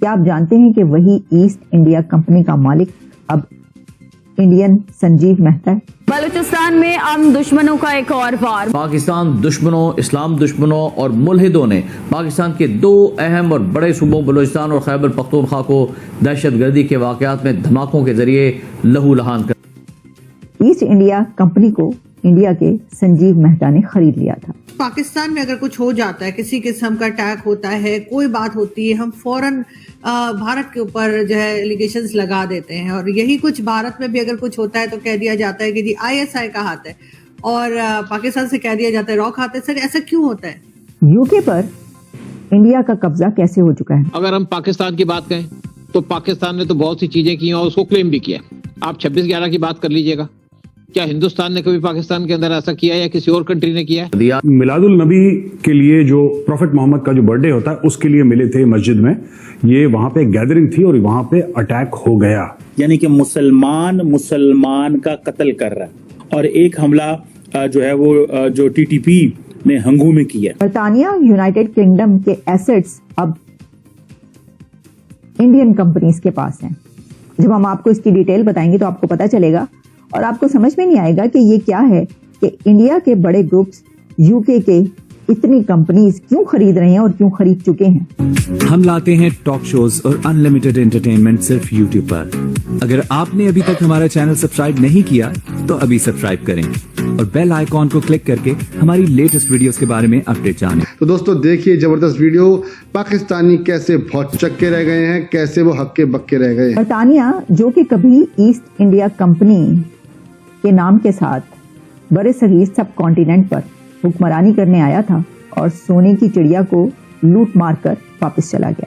کیا آپ جانتے ہیں کہ وہی ایسٹ انڈیا کمپنی کا مالک اب انڈین سنجیو مہتا ہے؟ بلوچستان میں امن دشمنوں کا ایک اور وار۔ پاکستان دشمنوں، اسلام دشمنوں اور ملحدوں نے پاکستان کے دو اہم اور بڑے صوبوں بلوچستان اور خیبر پختونخوا کو دہشت گردی کے واقعات میں دھماکوں کے ذریعے لہو لہان کر ایسٹ انڈیا کمپنی کو انڈیا کے سنجیو مہتا نے خرید لیا تھا۔ پاکستان میں اگر کچھ ہو جاتا ہے، کسی قسم کا اٹیک ہوتا ہے، کوئی بات ہوتی ہے، ہم فوراً بھارت کے اوپر جو ہے ایلیگیشنز لگا دیتے ہیں، اور یہی کچھ بھارت میں بھی اگر کچھ ہوتا ہے تو کہہ دیا جاتا ہے کہ جی ISI کا ہاتھ ہے، اور پاکستان سے کہہ دیا جاتا ہے روک ہاتھ ہے۔ سر ایسا کیوں ہوتا ہے؟ UK پر انڈیا کا قبضہ کیسے ہو چکا ہے؟ اگر ہم پاکستان کی بات کریں تو پاکستان نے تو بہت سی چیزیں کی ہیں اور اس کو کلیم بھی کیا۔ آپ 26/11 کی بات کر لیجئے گا، کیا ہندوستان نے کبھی پاکستان کے اندر ایسا کیا یا کسی اور کنٹری نے کیا ہے؟ میلاد النبی کے لیے جو پروفٹ محمد کا جو برتھ ڈے ہوتا ہے اس کے لیے ملے تھے مسجد میں، یہ وہاں پہ گیدرنگ تھی اور وہاں پہ اٹیک ہو گیا، یعنی کہ مسلمان کا قتل کر رہا ہے، اور ایک حملہ جو ہے وہ جو TTP نے ہنگو میں کیا۔ برطانیہ یونائٹڈ کنگڈم کے ایسٹس اب انڈین کمپنیز کے پاس ہیں۔ جب ہم آپ کو اس کی ڈیٹیل بتائیں گے تو آپ کو پتا چلے گا اور آپ کو سمجھ میں نہیں آئے گا کہ یہ کیا ہے کہ انڈیا کے بڑے گروپس UK کے اتنی کمپنیز کیوں خرید رہے ہیں اور کیوں خرید چکے ہیں۔ ہم لاتے ہیں ٹاک شوز اور ان لمیٹڈ انٹرٹینمنٹ صرف YouTube پر۔ اگر آپ نے ابھی تک ہمارا چینل سبسکرائب نہیں کیا تو ابھی سبسکرائب کریں اور بیل آئیکن کو کلک کر کے ہماری لیٹسٹ ویڈیوز کے بارے میں اپڈیٹ جانیں۔ تو دوستو دیکھیے زبردست ویڈیو، پاکستانی کیسے بہت چکے رہ گئے ہیں، کیسے وہ ہکے بکے رہ گئے ہیں۔ برطانیہ جو کہ کبھی ایسٹ انڈیا کمپنی کے نام کے ساتھ برصغیر سب کانٹیننٹ پر حکمرانی کرنے آیا تھا اور سونے کی چڑیا کو لوٹ مار کر واپس چلا گیا،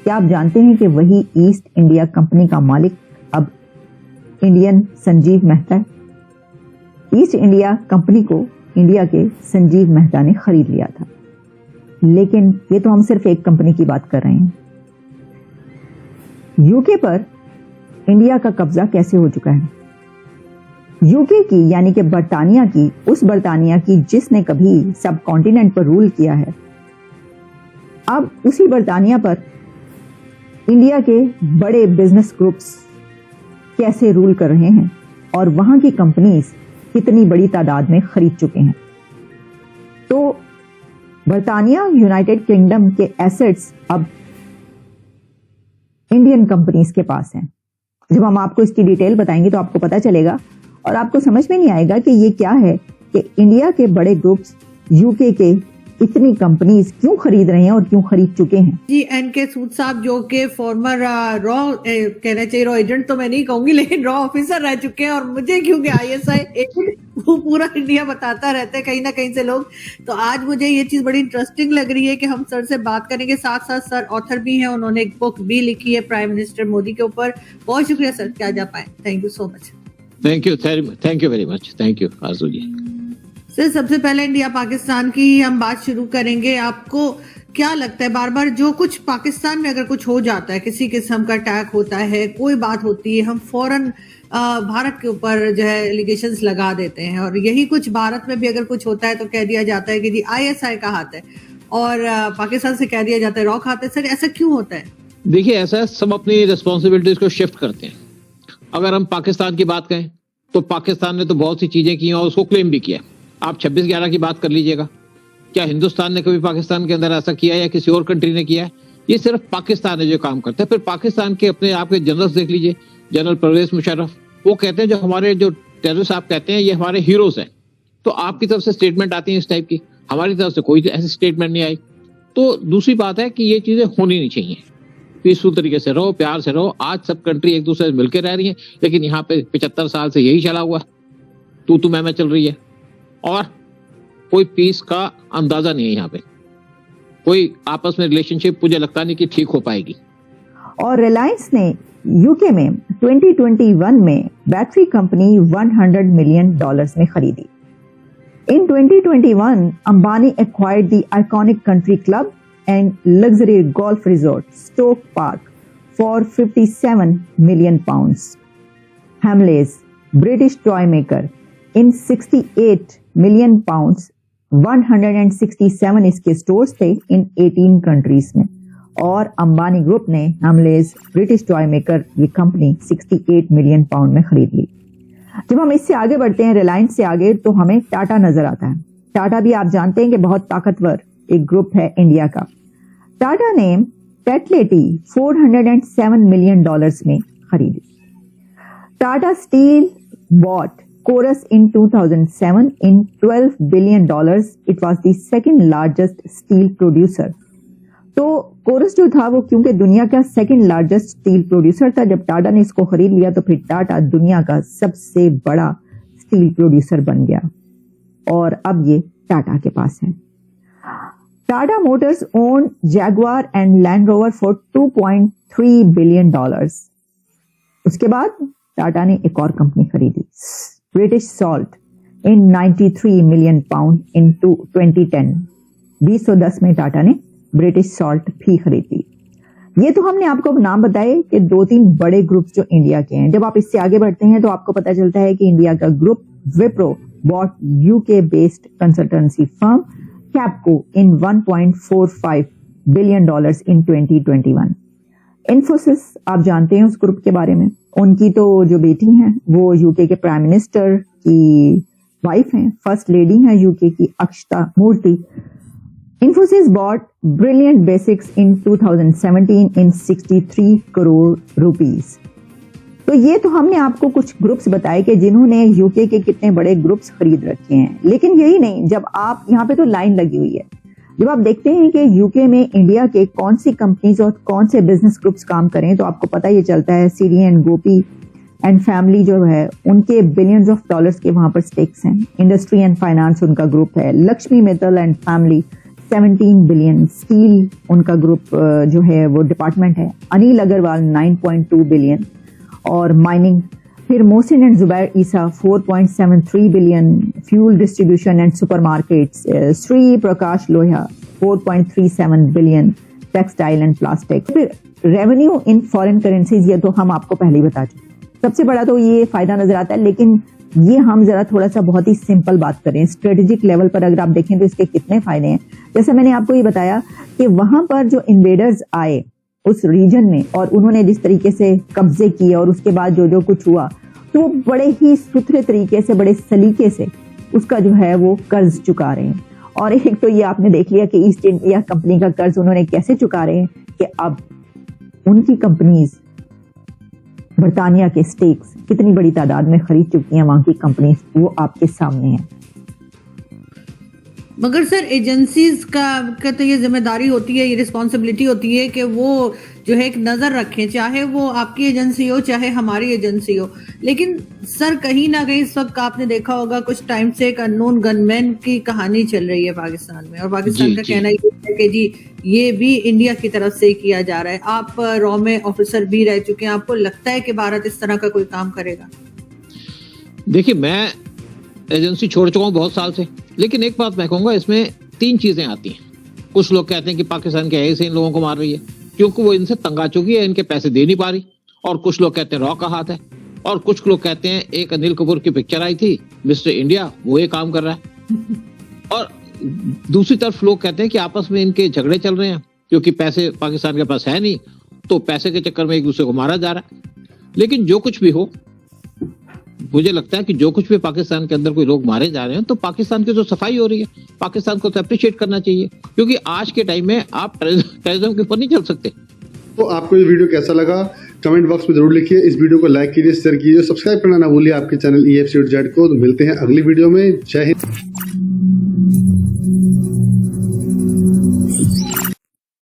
کیا آپ جانتے ہیں کہ وہی ایسٹ انڈیا کمپنی کا مالک اب انڈین سنجیو مہتا ہے؟ ایسٹ انڈیا کمپنی کو انڈیا کے سنجیو مہتا نے خرید لیا تھا، لیکن یہ تو ہم صرف ایک کمپنی کی بات کر رہے ہیں۔ UK پر انڈیا کا قبضہ کیسے ہو چکا ہے؟ UK کی یعنی کہ برطانیہ کی، اس برطانیہ کی جس نے کبھی سب کانٹیننٹ پر رول کیا ہے، اب اسی برطانیہ پر انڈیا کے بڑے بزنس گروپس کیسے رول کر رہے ہیں اور وہاں کی کمپنیز کتنی بڑی تعداد میں خرید چکے ہیں۔ تو برطانیہ یونائٹڈ کنگڈم کے ایسٹس اب انڈین کمپنیز کے پاس ہیں۔ جب ہم آپ کو اس کی ڈیٹیل بتائیں گے تو آپ کو پتا چلے گا اور آپ کو سمجھ میں نہیں آئے گا کہ یہ کیا ہے کہ انڈیا کے بڑے گروپس UK کے اتنی کمپنیز کیوں خرید رہے ہیں اور کیوں خرید چکے ہیں۔ جی NK سود صاحب جو کہ فارمر را کہنا چاہیے را ایجنٹ تو میں نہیں کہوں گی، لیکن را آفیسر رہ چکے ہیں، اور مجھے کیونکہ ISI ایجنٹ وہ پورا انڈیا بتاتا رہتا ہے کہیں نہ کہیں سے لوگ، تو آج مجھے یہ چیز بڑی انٹرسٹنگ لگ رہی ہے کہ ہم سر سے بات کریں گے، ساتھ ساتھ سر آتھر بھی ہیں، انہوں نے ایک بک بھی لکھی ہے پرائم منسٹر مودی کے اوپر۔ بہت شکریہ سر، کیا جا پائیں، thank you so much. Thank you very much, thank you آرزو جی۔ سر سب سے پہلے انڈیا پاکستان کی ہم بات شروع کریں گے۔ آپ کو کیا لگتا ہے بار بار جو کچھ پاکستان میں اگر کچھ ہو جاتا ہے، کسی قسم کا اٹیک ہوتا ہے، کوئی بات ہوتی ہے، ہم فوراً بھارت کے اوپر جو ہے ایلیگیشنز لگا دیتے ہیں، اور یہی کچھ بھارت میں بھی اگر کچھ ہوتا ہے تو کہہ دیا جاتا ہے کہ جی ISI کا ہاتھ ہے، اور پاکستان سے کہہ دیا جاتا ہے روک ہاتھ ہے۔ سر ایسا کیوں ہوتا ہے؟ دیکھیے ایسا ہے، سب اپنی ریسپانسبلٹیز کو شفٹ کرتے ہیں۔ اگر ہم پاکستان کی بات کریں تو پاکستان نے تو بہت سی چیزیں کی ہیں اور اس کو کلیم بھی کیا۔ آپ 26/11 کی بات کر لیجئے گا، کیا ہندوستان نے کبھی پاکستان کے اندر ایسا کیا یا کسی اور کنٹری نے کیا ہے؟ یہ صرف پاکستان ہے جو کام کرتا ہے۔ پھر پاکستان کے اپنے آپ کے جنرلز دیکھ لیجئے، جنرل پرویز مشرف، وہ کہتے ہیں جو ہمارے جو ٹیررسٹ آپ کہتے ہیں یہ ہمارے ہیروز ہیں، تو آپ کی طرف سے اسٹیٹمنٹ آتی ہیں اس ٹائپ کی، ہماری طرف سے کوئی ایسی اسٹیٹمنٹ نہیں آئی۔ تو دوسری بات ہے کہ یہ چیزیں ہونی نہیں چاہیے، پیسفل طریقے سے رہو، پیار سے رہو۔ آج سب کنٹری ایک دوسرے سے مل کے رہ رہی ہیں، لیکن یہاں پہ 75 سال سے یہی چلا ہوا ہے، تو میں چل رہی ہے، اور کوئی پیس کا اندازہ نہیں ہے۔ یہاں پہ کوئی آپس میں ریلیشن شپ مجھے لگتا نہیں کہ ٹھیک ہو پائے گی۔ اور ریلائنس نے UK میں 2021 میں بیٹری کمپنی $100 ملین میں خریدی۔ In 2021, Ambani acquired the iconic country club and luxury golf resort Stoke Park for £57 million. Hamleys, British toy maker, in £68 million, 167 اس کے سٹورز تھے ان 18 کنٹریز میں، اور امبانی گروپ نے ہملیز برٹش ٹوائے میکر یہ کمپنی 68 ملین پاؤنڈ میں خرید لی. جب ہم اس سے آگے بڑھتے ہیں ریلائنس سے آگے تو ہمیں ٹاٹا نظر آتا ہے. ٹاٹا بھی آپ جانتے ہیں کہ بہت طاقتور ایک گروپ ہے انڈیا کا. ٹاٹا نے ٹیٹلیٹی $407 ملین میں خریدی. Tata steel bought Chorus in 2007 in $12 billion. It was the second largest steel producer. تو کورس جو تھا وہ کیونکہ دنیا کا سیکنڈ لارجسٹ اسٹیل پروڈیوسر تھا، جب ٹاٹا نے اس کو خرید لیا تو پھر ٹاٹا دنیا کا سب سے بڑا اسٹیل پروڈیوسر بن گیا اور اب یہ ٹاٹا کے پاس ہے. Tata Motors own Jaguar and Land Rover for $2.3 billion. اس کے بعد ٹاٹا نے ایک اور کمپنی خریدی، British Salt in 93 million pound in 2010. 2010 میں ٹاٹا نے برٹش سالٹ بھی خرید لی. یہ تو ہم نے آپ کو نام بتائے کہ 2-3 بڑے گروپس جو انڈیا کے ہیں. جب آپ اس سے آگے بڑھتے ہیں تو آپ کو پتا چلتا ہے کہ انڈیا کا group Wipro bought UK based consultancy firm Capco in $1.45 billion in 2021. Infosys آپ جانتے ہیں اس گروپ کے بارے میں. ان کی تو جو بیٹی ہیں وہ UK کے پرائم منسٹر کی وائف ہیں، فرسٹ لیڈی ہیں UK کی، اکشتا مورتی. Infosys bought Brilliant Basics in 2017 in 63 crore rupees. تو یہ تو ہم نے آپ کو کچھ گروپس بتائے کہ جنہوں نے UK کے کتنے بڑے گروپس خرید رکھے ہیں. لیکن یہی نہیں، جب آپ یہاں پہ تو لائن لگی ہوئی ہے، جب آپ دیکھتے ہیں کہ UK میں انڈیا کے کون سی کمپنیز اور کون سے بزنس گروپس کام کریں تو آپ کو پتہ یہ چلتا ہے Sri and Gopi and family جو ہے ان کے بلینز آف ڈالرز کے وہاں پر سٹیکس ہیں. انڈسٹری اینڈ فائنانس ان کا گروپ ہے. Lakshmi Mittal and family 17 billion. Steel ان کا گروپ جو ہے وہ ڈپارٹمنٹ ہے. انیل اگروال 9.2 بلین. اور مائننگ پھر Mohsin and Zubair Issa 4.73 billion. Fuel distribution and supermarkets Sri Prakash Lohia 4.37 billion. Textile and plastic. پھر ریونیو ان فارن کرنسیز یہ تو ہم آپ کو پہلے ہی بتا چکے. سب سے بڑا تو یہ فائدہ نظر آتا ہے، لیکن یہ ہم ذرا تھوڑا سا بہت ہی سمپل بات کریں. اسٹریٹجک لیول پر اگر آپ دیکھیں تو اس کے کتنے فائدے ہیں. جیسے میں نے آپ کو یہ بتایا کہ وہاں پر جو انویڈرز آئے اس ریجن میں اور انہوں نے جس طریقے سے قبضے کیے اور اس کے بعد جو کچھ ہوا تو وہ بڑے ہی ستھرے طریقے سے بڑے سلیقے سے اس کا جو ہے وہ قرض چکا رہے ہیں. اور ایک تو یہ آپ نے دیکھ لیا کہ ایسٹ انڈیا کمپنی کا قرض انہوں نے کیسے چکا رہے ہیں کہ اب ان کی کمپنیز برطانیہ کے سٹیکس کتنی بڑی تعداد میں خرید چکی ہیں وہاں کی کمپنیز، وہ آپ کے سامنے ہیں. مگر سر ایجنسیز کا تو یہ ذمہ داری ہوتی ہے، یہ رسپانسبلٹی ہوتی ہے کہ وہ جو ہے ایک نظر رکھیں، چاہے وہ آپ کی ایجنسی ہو چاہے ہماری ایجنسی ہو. لیکن سر کہیں نہ کہیں اس وقت آپ نے دیکھا ہوگا کچھ ٹائم سے ایک اننون گن مین کی کہانی چل رہی ہے پاکستان میں، اور پاکستان کا کہنا یہ ہے کہ جی یہ بھی انڈیا کی طرف سے کیا جا رہا ہے. آپ رو میں آفیسر بھی رہ چکے ہیں، آپ کو لگتا ہے کہ بھارت اس طرح کا کوئی کام کرے گا؟ دیکھیے میں ایجنسی چھوڑ چکا ہوں بہت سال سے، لیکن ایک بات میں کہوں گا، اس میں 3 چیزیں آتی ہیں. کچھ لوگ کہتے ہیں کہ پاکستان کے ایسے ان لوگوں کو مار رہی ہے کیونکہ وہ ان سے تنگ آ چکی ہے، ان کے پیسے دے نہیں پا رہی. اور کچھ لوگ کہتے ہیں را کا ہاتھ ہے. اور کچھ لوگ کہتے ہیں ایک انیل کپور کی پکچر آئی تھی مسٹر انڈیا، وہ یہ کام کر رہا ہے. اور دوسری طرف لوگ کہتے ہیں کہ آپس میں ان کے جھگڑے چل رہے ہیں کیونکہ پیسے پاکستان کے پاس ہے نہیں، تو پیسے کے چکر میں ایک دوسرے کو مارا جا رہا ہے. لیکن جو کچھ بھی ہو، مجھے لگتا ہے کہ جو کچھ بھی پاکستان کے اندر کوئی لوگ مارے جا رہے ہیں تو پاکستان کی جو صفائی ہو رہی ہے، پاکستان کو تو اپریشیٹ کرنا چاہیے، کیونکہ آج کے ٹائم میں آپ ٹیررزم کے اوپر نہیں چل سکتے. تو آپ کو یہ ویڈیو کیسا لگا کمنٹ باکس میں ضرور لکھیے. اس ویڈیو کو لائک کیجیے، شیئر کیجیے، سبسکرائب کرنا نہ بھولیے آپ کے چینل EFC کو. تو ملتے ہیں اگلی ویڈیو میں. جے ہند.